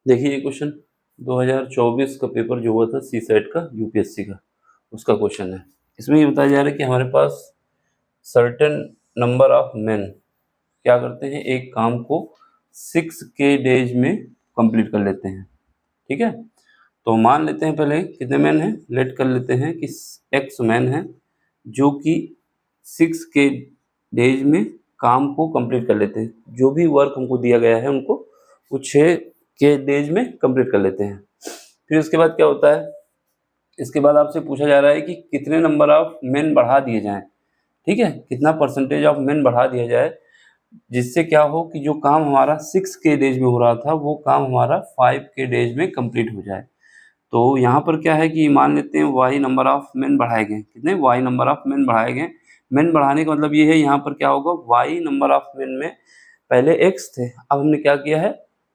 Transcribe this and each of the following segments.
देखिए ये क्वेश्चन 2024 का पेपर जो हुआ था सी सेट का यूपीएससी का, उसका क्वेश्चन है। इसमें ये बताया जा रहा है कि हमारे पास सर्टेन नंबर ऑफ मेन क्या करते हैं, एक काम को 6 डेज में कंप्लीट कर लेते हैं। ठीक है, तो मान लेते हैं पहले कितने मैन हैं, लेट कर लेते हैं कि एक्स मैन है जो कि 6 डेज में काम को कंप्लीट कर लेते हैं। जो भी वर्क हमको दिया गया है उनको वो 6 डेज में कंप्लीट कर लेते हैं। फिर उसके बाद क्या होता है, इसके बाद आपसे पूछा जा रहा है कि कितने नंबर ऑफ मेन बढ़ा दिए जाएं। ठीक है, कितना परसेंटेज ऑफ मेन बढ़ा दिया जाए जिससे क्या हो कि जो काम हमारा 6 डेज में हो रहा था वो काम हमारा 5 डेज में कंप्लीट हो जाए। तो यहाँ पर क्या है कि मान लेते हैं वाई नंबर ऑफ मेन बढ़ाए गए, कितने वाई नंबर ऑफ मेन बढ़ाए गए। मेन बढ़ाने का मतलब ये है, यहाँ पर क्या होगा, वाई नंबर ऑफ मेन में पहले एक्स थे, अब हमने क्या किया है,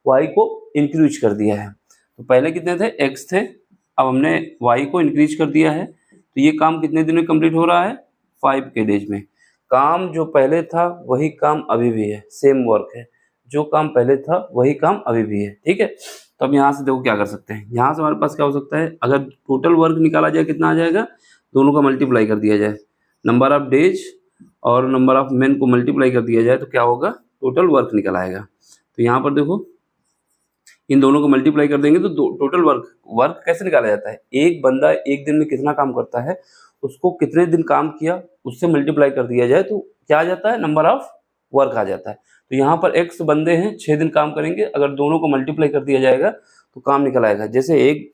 वाई को इंक्रीज कर दिया है। तो पहले कितने थे, एक्स थे, अब हमने वाई को इंक्रीज कर दिया है। तो ये काम कितने दिन में कंप्लीट हो रहा है, 5 डेज में। काम जो पहले था वही काम अभी भी है, सेम वर्क है, जो काम पहले था वही काम अभी भी है। ठीक है, तो अब यहाँ से देखो क्या कर सकते हैं, यहाँ से हमारे पास क्या हो सकता है, अगर टोटल वर्क निकाला जाए कितना आ जाएगा, दोनों का मल्टीप्लाई कर दिया जाए, नंबर ऑफ डेज और नंबर ऑफ मेन को मल्टीप्लाई कर दिया जाए तो क्या होगा, टोटल वर्क निकल आएगा। तो यहाँ पर देखो इन दोनों को मल्टीप्लाई कर देंगे तो टोटल वर्क वर्क कैसे निकाला जाता है, एक बंदा एक दिन में कितना काम करता है उसको कितने दिन काम किया उससे मल्टीप्लाई कर दिया जाए तो क्या आ जाता है, नंबर ऑफ वर्क आ जाता है। तो यहाँ पर एक्स बंदे हैं 6 दिन काम करेंगे, अगर दोनों को मल्टीप्लाई कर दिया जाएगा तो काम निकल आएगा। जैसे एक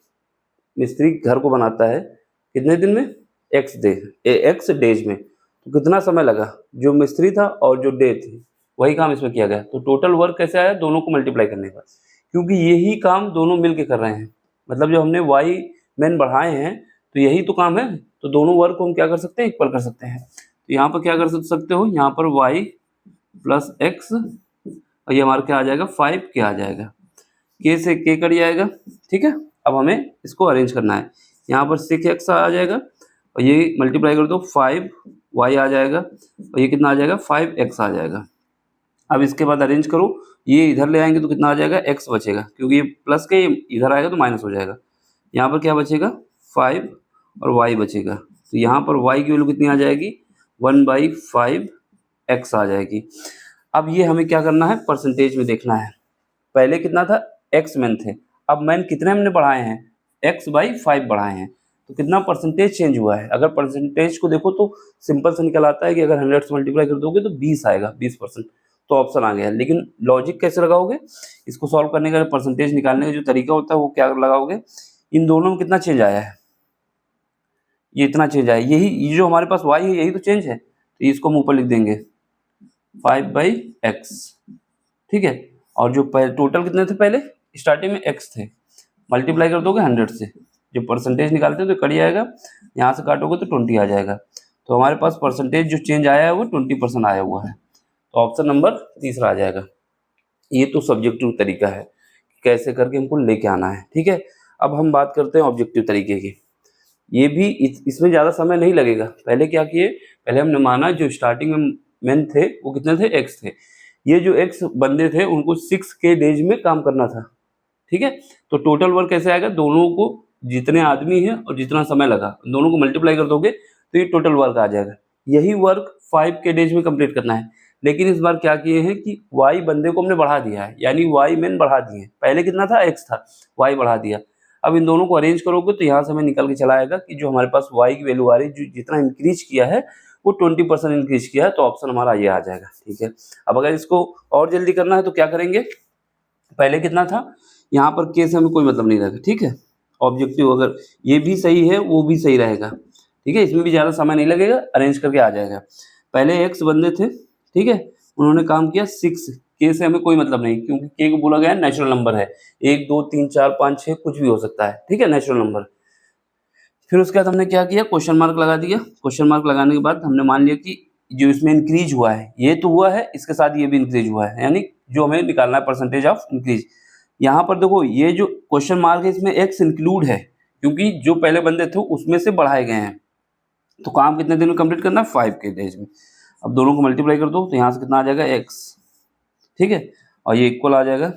मिस्त्री घर को बनाता है कितने दिन में, एक्स डेज में, तो कितना समय लगा, जो मिस्त्री था और जो डे थी वही काम इसमें किया गया। तो टोटल वर्क कैसे आया, दोनों को मल्टीप्लाई करने का, क्योंकि यही काम दोनों मिल के कर रहे हैं। मतलब जो हमने वाई मैन बढ़ाए हैं तो यही तो काम है, तो दोनों वर्क को हम क्या कर सकते हैं, इक्वल कर सकते हैं। तो यहाँ पर क्या कर सकते हो, यहाँ पर वाई प्लस एक्स और ये हमारा क्या आ जाएगा, 5 के आ जाएगा, के से के कट जाएगा। ठीक है, अब हमें इसको अरेंज करना है, यहाँ पर 6x आ जाएगा और ये मल्टीप्लाई कर दो 5y आ जाएगा और ये कितना आ जाएगा, 5x आ जाएगा। अब इसके बाद अरेंज करो, ये इधर ले आएंगे तो कितना आ जाएगा, x बचेगा, क्योंकि ये प्लस के इधर आएगा तो माइनस हो जाएगा। यहाँ पर क्या बचेगा, 5 और y बचेगा, तो यहाँ पर y की वैल्यू कितनी आ जाएगी, 1/5x आ जाएगी। अब ये हमें क्या करना है, परसेंटेज में देखना है। पहले कितना था, एक्स मैन थे, अब मैन कितने हमने बढ़ाए हैं, x/5 बढ़ाए हैं, तो कितना परसेंटेज चेंज हुआ है। अगर परसेंटेज को देखो तो सिंपल से निकल आता है कि अगर 100 से मल्टीप्लाई कर दोगे तो 20 आएगा, 20%। तो ऑप्शन आ गया है, लेकिन लॉजिक कैसे लगाओगे, इसको सॉल्व करने का, परसेंटेज निकालने का जो तरीका होता है वो क्या लगाओगे, इन दोनों में कितना चेंज आया है, ये इतना चेंज आया, यही ये जो हमारे पास y है यही तो चेंज है, तो इसको हम ऊपर लिख देंगे 5/x। ठीक है, और जो टोटल कितने थे, पहले स्टार्टिंग में x थे, मल्टीप्लाई कर दोगे 100 से, जो परसेंटेज निकालते हैं तो कट जाएगा, यहाँ से काटोगे तो 20 आ जाएगा। तो हमारे पास परसेंटेज जो चेंज आया है वो 20% आया हुआ है, तो ऑप्शन नंबर तीसरा आ जाएगा। ये तो सब्जेक्टिव तरीका है, कैसे करके हमको लेके आना है। ठीक है, अब हम बात करते हैं ऑब्जेक्टिव तरीके की। ये भी इसमें ज़्यादा समय नहीं लगेगा। पहले क्या किए, पहले हमने माना जो स्टार्टिंग में मेन थे वो कितने थे, एक्स थे, ये जो एक्स बंदे थे उनको 6 डेज में काम करना था। ठीक है, तो टोटल वर्क कैसे आएगा, दोनों को जितने आदमी हैं और जितना समय लगा दोनों को मल्टीप्लाई कर दोगे तो ये टोटल वर्क आ जाएगा। यही वर्क 5 डेज में कंप्लीट करना है, लेकिन इस बार क्या किए हैं कि वाई बंदे को हमने बढ़ा दिया है, यानी वाई मैन बढ़ा दिए। पहले कितना था, एक्स था, वाई बढ़ा दिया। अब इन दोनों को अरेंज करोगे तो यहाँ से हमें निकल के चला आएगा कि जो हमारे पास y की वैल्यू आ रही है, जो जितना इंक्रीज किया है वो 20% इंक्रीज किया है, तो ऑप्शन हमारा ये आ जाएगा। ठीक है, अब अगर इसको और जल्दी करना है तो क्या करेंगे, पहले कितना था, यहाँ पर के से हमें कोई मतलब नहीं रहेगा। ठीक है, ऑब्जेक्टिव अगर ये भी सही है वो भी सही रहेगा। ठीक है, इसमें भी ज़्यादा समय नहीं लगेगा, अरेंज करके आ जाएगा। पहले एक्स बंदे थे, ठीक है, उन्होंने काम किया 6, के से हमें कोई मतलब नहीं, क्योंकि के को बोला गया है नेचुरल नंबर है, 1 2 3 4 5 6 कुछ भी हो सकता है। ठीक है, नेचुरल नंबर। फिर उसके बाद हमने क्या किया, क्वेश्चन मार्क लगा दिया। क्वेश्चन मार्क लगाने के बाद हमने मान लिया कि जो इसमें इंक्रीज हुआ है ये तो हुआ है, इसके साथ ये भी इंक्रीज हुआ है, यानी जो हमें निकालना है परसेंटेज ऑफ इंक्रीज। यहाँ पर देखो ये जो क्वेश्चन मार्क है इसमें एक्स इंक्लूड है, क्योंकि जो पहले बंदे थे उसमें से बढ़ाए गए हैं। तो काम कितने दिन में कंप्लीट करना है, 5 डेज में। अब दोनों को मल्टीप्लाई कर दो तो यहाँ से कितना आ जाएगा, एक्स। ठीक है, और ये इक्वल आ जाएगा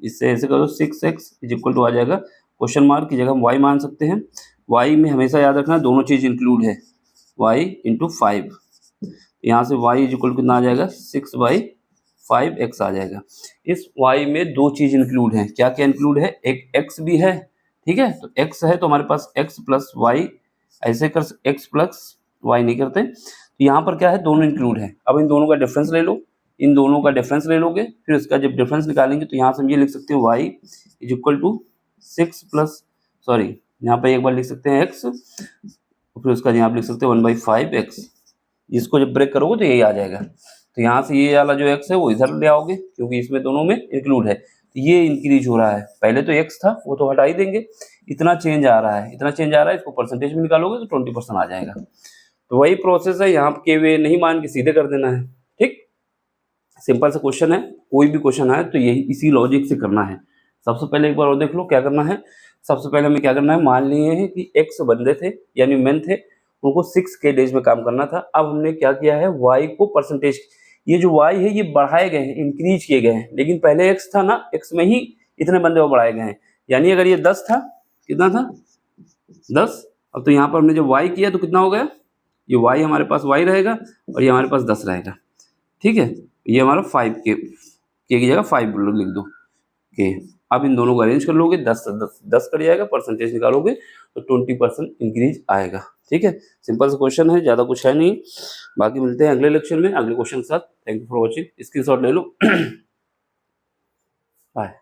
इससे ऐसे करो 6x इज इक्वल टू आ जाएगा क्वेश्चन मार्क की जगह हम y मान सकते हैं। y में हमेशा याद रखना दोनों चीज इंक्लूड है, y इंटू 5। यहाँ से y इज इक्वल कितना आ जाएगा 6/5x आ जाएगा। इस y में दो चीज इंक्लूड है, क्या क्या इंक्लूड है, एक x भी है, ठीक है। तो x है तो हमारे पास x प्लस वाई, ऐसे कर x प्लस वाई नहीं करते, तो यहाँ पर क्या है दोनों इंक्लूड है। अब इन दोनों का डिफरेंस ले लो, इन दोनों का डिफरेंस ले लोगे, फिर इसका जब डिफरेंस निकालेंगे तो यहाँ से हम ये लिख सकते हैं y is equal to 6 plus sorry यहाँ पे एक बार लिख सकते हैं x, फिर उसका यहाँ पे लिख सकते हैं 1/5x। इसको जब ब्रेक करोगे तो यही आ जाएगा। तो यहाँ से ये वाला जो x है वो इधर ले आओगे क्योंकि इसमें दोनों में इंक्लूड है। तो ये इंक्रीज हो रहा है, पहले तो x था वो तो हटा ही देंगे, इतना चेंज आ रहा है, इतना चेंज आ रहा है, इसको परसेंटेज में निकालोगे तो 20% आ जाएगा। तो वही प्रोसेस है, यहाँ के वे नहीं मान के सीधे कर देना है, ठीक। सिंपल सा क्वेश्चन है, कोई भी क्वेश्चन है तो यही इसी लॉजिक से करना है। सबसे पहले एक बार और देख लो क्या करना है। सबसे पहले हमें क्या करना है, मान लिए हैं कि x बंदे थे यानी मेन थे, उनको 6 डेज में काम करना था। अब हमने क्या किया है, y को परसेंटेज, ये जो y है ये बढ़ाए गए हैं, इंक्रीज किए गए हैं, लेकिन पहले x था ना, x में ही इतने बंदे वो बढ़ाए गए हैं। यानी अगर ये 10 था, कितना था 10, अब तो यहाँ पर हमने जब y किया तो कितना हो गया, ये y हमारे पास y रहेगा और ये हमारे पास 10 रहेगा, ठीक है। ये हमारा 5 के की जगह 5 लिख दो के। अब इन दोनों को अरेंज कर लोगे, 10 कट जाएगा, परसेंटेज निकालोगे तो 20% इंक्रीज आएगा, ठीक है। सिंपल सा क्वेश्चन है, ज़्यादा कुछ है नहीं। बाकी मिलते हैं अगले लेक्चर में अगले क्वेश्चन के साथ। Thank you for watching, screenshot ले लो। बाय।